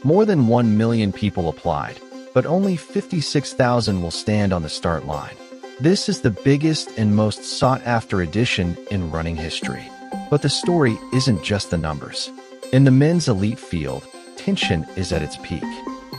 More than 1 million people applied, but only 56,000 will stand on the start line. This is the biggest and most sought-after edition in running history. But the story isn't just the numbers. In the men's elite field, tension is at its peak.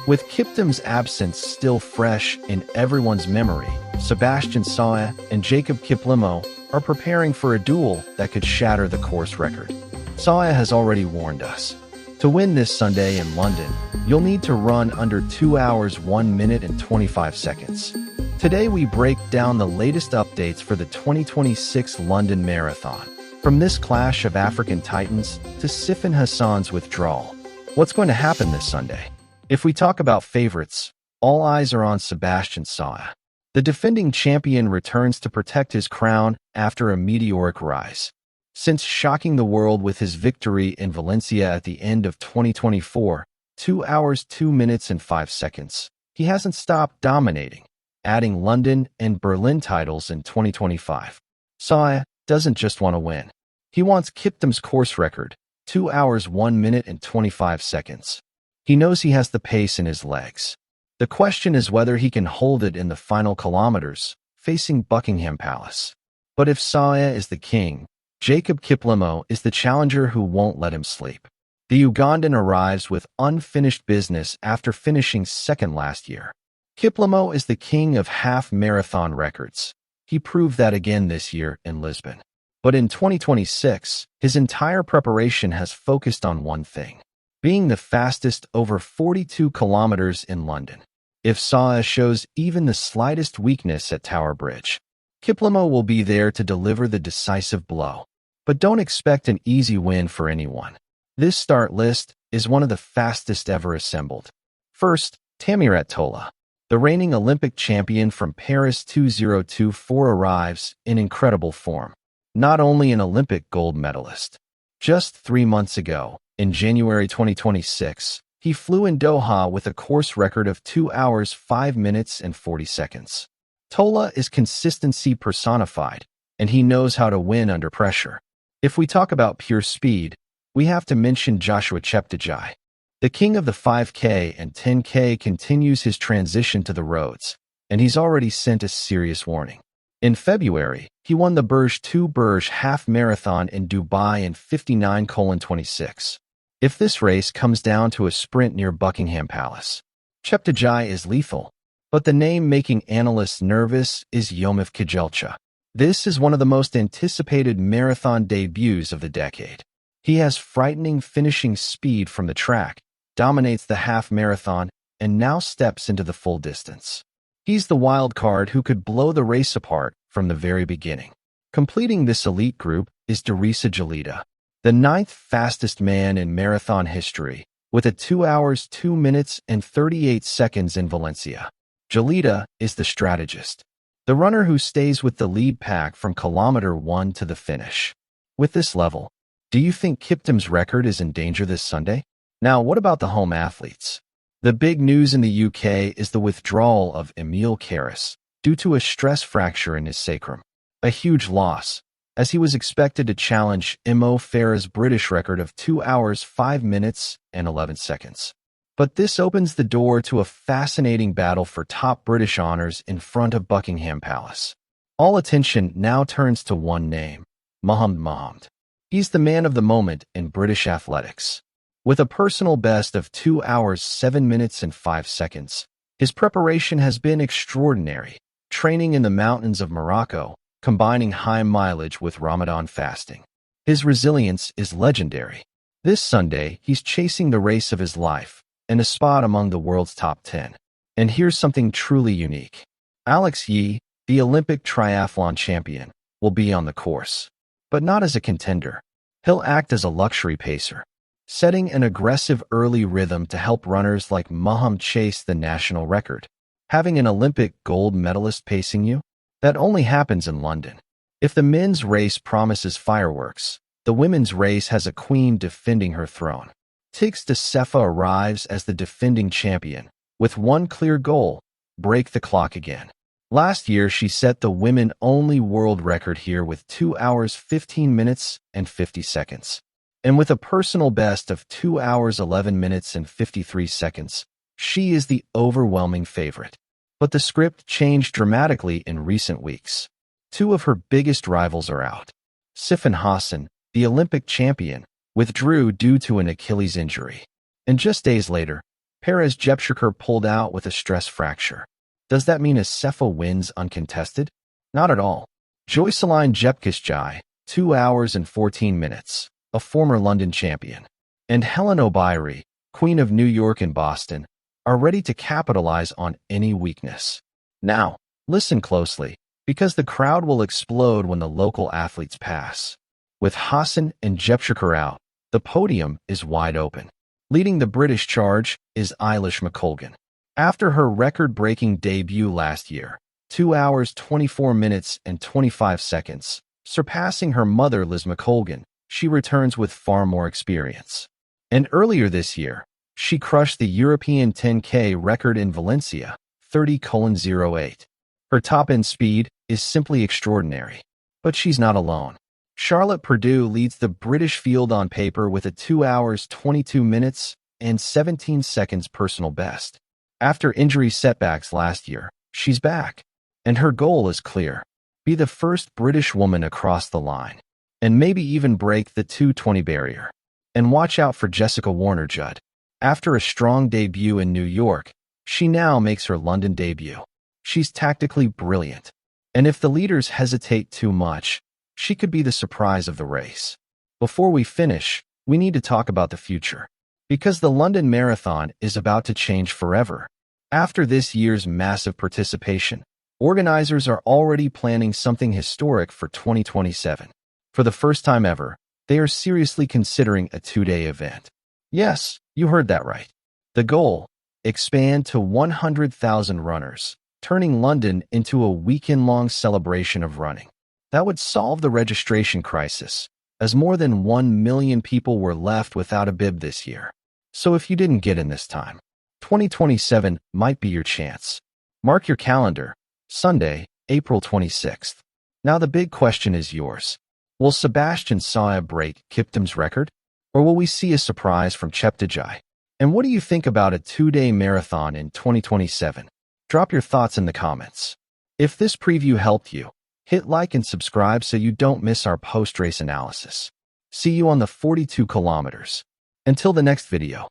With Kiplimo's absence still fresh in everyone's memory, Sabastian Sawe and Jacob Kiplimo are preparing for a duel that could shatter the course record. Sawe has already warned us. To win this Sunday in London, you'll need to run under 2 hours 1 minute and 25 seconds. Today we break down the latest updates for the 2026 London Marathon. From this clash of African titans to Sifan Hassan's withdrawal. What's going to happen this Sunday? If we talk about favorites, all eyes are on Sabastian Sawe. The defending champion returns to protect his crown after a meteoric rise. Since shocking the world with his victory in Valencia at the end of 2024, 2 hours 2 minutes and 5 seconds, he hasn't stopped dominating, adding London and Berlin titles in 2025. Sawe doesn't just want to win. He wants Kiplimo's course record, 2 hours 1 minute and 25 seconds. He knows he has the pace in his legs. The question is whether he can hold it in the final kilometers, facing Buckingham Palace. But if Sawe is the king, Jacob Kiplimo is the challenger who won't let him sleep. The Ugandan arrives with unfinished business after finishing second last year. Kiplimo is the king of half-marathon records. He proved that again this year in Lisbon. But in 2026, his entire preparation has focused on one thing: being the fastest over 42 kilometers in London. If Sawe shows even the slightest weakness at Tower Bridge, Kiplimo will be there to deliver the decisive blow. But don't expect an easy win for anyone. This start list is one of the fastest ever assembled. First, Tamirat Tola. The reigning Olympic champion from Paris 2024 arrives in incredible form. Not only an Olympic gold medalist. Just 3 months ago, in January 2026, he flew in Doha with a course record of 2 hours 5 minutes and 40 seconds. Tola is consistency personified, and he knows how to win under pressure. If we talk about pure speed, we have to mention Joshua Cheptegei. The king of the 5K and 10K continues his transition to the roads, and he's already sent a serious warning. In February, he won the Burj 2 Burj half marathon in Dubai in 59:26. If this race comes down to a sprint near Buckingham Palace, Cheptegei is lethal. But the name making analysts nervous is Yomif Kejelcha. This is one of the most anticipated marathon debuts of the decade. He has frightening finishing speed from the track, dominates the half marathon, and now steps into the full distance. He's the wild card who could blow the race apart from the very beginning. Completing this elite group is Tigst Assefa, the 9th fastest man in marathon history, with a 2 hours 2 minutes and 38 seconds in Valencia. Assefa is the strategist, the runner who stays with the lead pack from kilometer 1 to the finish. With this level, do you think Kiplimo's record is in danger this Sunday? Now, what about the home athletes? The big news in the UK is the withdrawal of Emil Karas due to a stress fracture in his sacrum. A huge loss, as he was expected to challenge Mo Farah's British record of 2 hours 5 minutes and 11 seconds. But this opens the door to a fascinating battle for top British honors in front of Buckingham Palace. All attention now turns to one name, Mohammed. He's the man of the moment in British athletics. With a personal best of 2 hours 7 minutes and 5 seconds, his preparation has been extraordinary, training in the mountains of Morocco, combining high mileage with Ramadan fasting. His resilience is legendary. This Sunday, he's chasing the race of his life, and a spot among the world's top 10. And here's something truly unique. Alex Yee, the Olympic triathlon champion, will be on the course. But not as a contender. He'll act as a luxury pacer, setting an aggressive early rhythm to help runners like Mohammed chase the national record. Having an Olympic gold medalist pacing you? That only happens in London. If the men's race promises fireworks, the women's race has a queen defending her throne. Tigst Assefa arrives as the defending champion, with one clear goal: break the clock again. Last year, she set the women-only world record here with 2 hours 15 minutes and 50 seconds. And with a personal best of 2 hours 11 minutes and 53 seconds, she is the overwhelming favorite. But the script changed dramatically in recent weeks. Two of her biggest rivals are out. Sifan Hassan, the Olympic champion, withdrew due to an Achilles injury. And just days later, Perez Jepchirker pulled out with a stress fracture. Does that mean Assefa wins uncontested? Not at all. Joyceline Jepkisjai, 2 hours and 14 minutes, a former London champion, and Helen Obiri, Queen of New York and Boston, are ready to capitalize on any weakness. Now, listen closely, because the crowd will explode when the local athletes pass. With Hassan and Jepchirker out, the podium is wide open. Leading the British charge is Eilish McColgan. After her record-breaking debut last year, 2 hours 24 minutes and 25 seconds, surpassing her mother Liz McColgan, she returns with far more experience. And earlier this year, she crushed the European 10K record in Valencia, 30:08. Her top-end speed is simply extraordinary. But she's not alone. Charlotte Purdue leads the British field on paper with a 2 hours 22 minutes and 17 seconds personal best. After injury setbacks last year, she's back. And her goal is clear. Be the first British woman across the line. And maybe even break the 2:20 barrier. And watch out for Jessica Warner-Judd. After a strong debut in New York, she now makes her London debut. She's tactically brilliant. And if the leaders hesitate too much, she could be the surprise of the race. Before we finish, we need to talk about the future. Because the London Marathon is about to change forever. After this year's massive participation, organizers are already planning something historic for 2027. For the first time ever, they are seriously considering a 2-day event. Yes, you heard that right. The goal: expand to 100,000 runners, turning London into a weekend-long celebration of running. That would solve the registration crisis, as more than 1 million people were left without a bib this year. So if you didn't get in this time, 2027 might be your chance. Mark your calendar, Sunday, April 26th. Now the big question is yours. Will Sabastian Sawe break Kiplimo's record? Or will we see a surprise from Cheptegei? And what do you think about a 2-day marathon in 2027? Drop your thoughts in the comments. If this preview helped you, hit like and subscribe so you don't miss our post-race analysis. See you on the 42 kilometers. Until the next video.